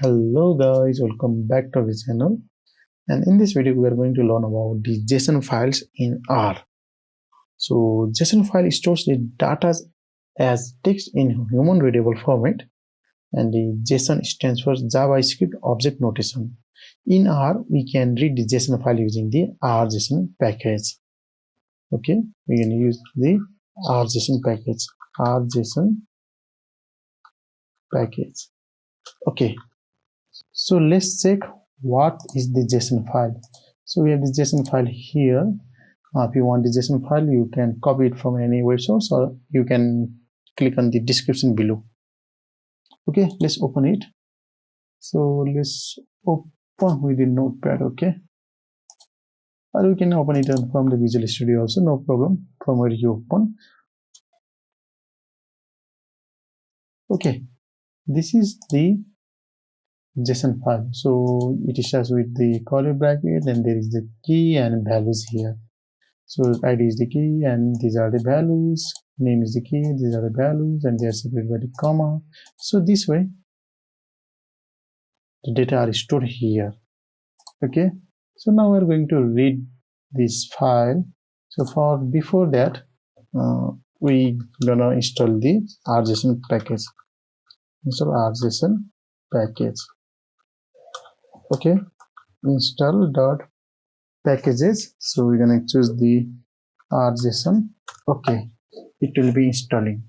Hello guys, welcome back to the channel, and in this video we are going to learn about the JSON files in R. So JSON file stores the data as text in human readable format, and the JSON stands for JavaScript Object Notation. In R we can read the JSON file using the RJSON package. Okay, we can use the RJSON package. Okay, so let's check what is the JSON file. So we have the JSON file here. If you want the JSON file, you can copy it from any web source, or you can click on the description below. Okay, let's open it. So let's open with the notepad. Okay, or we can open it from the Visual Studio also, no problem, from where you open. Okay, this is the JSON file. So it starts with the curly bracket, and there is the key and values here. So ID is the key and these are the values, name is the key, these are the values, and they are separated by the comma. So this way the data are stored here. Okay, so now we're going to read this file. So before that we gonna install the RJSON package. Install RJSON package. Okay, install dot packages. So we're gonna choose the RJSON. Okay, it will be installing.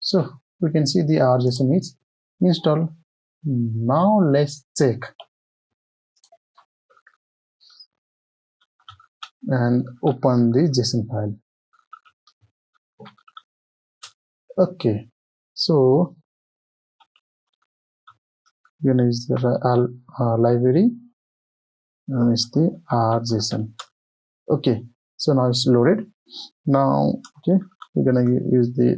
So we can see the RJSON is installed. Now let's check and open the JSON file. Okay, so we're gonna use the library, and it's the RJSON. Okay, so now it's loaded. Now, okay, we're gonna use the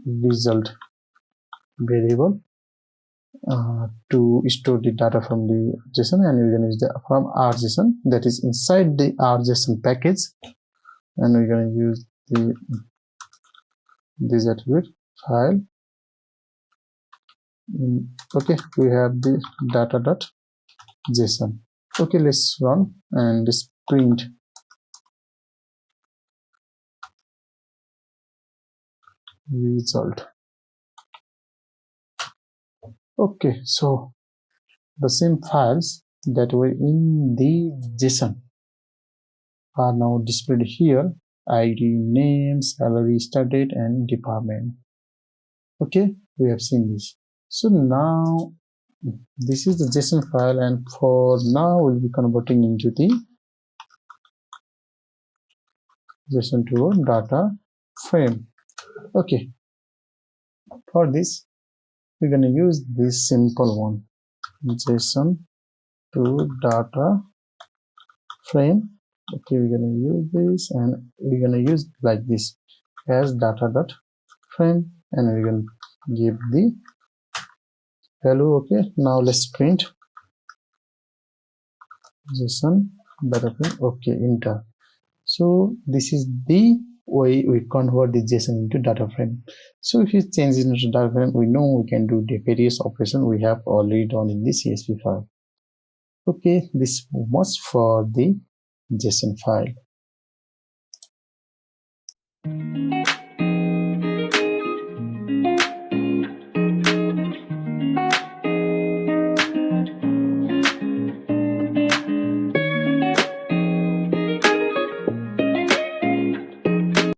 result variable to store the data from the JSON, and we're gonna use the from RJSON, that is inside the RJSON package, and we're gonna use this attribute file. Okay, we have the data.json. Okay, let's run and let's print result. Okay, so the same files that were in the JSON are now displayed here: ID, name, salary, start date, and department. Okay, we have seen this. So now this is the JSON file, and for now we'll be converting into the JSON to a data frame. Okay, for this we're going to use this simple one, JSON to data frame. Okay, we're going to use this, and we're going to use like this as data.frame, and we're going to give the value. Okay, now let's print JSON data frame. Okay, enter. So this is the way we convert the JSON into data frame. So if you change it into data frame, we know we can do the various operations we have already done in the CSV file. Okay, this much for the JSON file.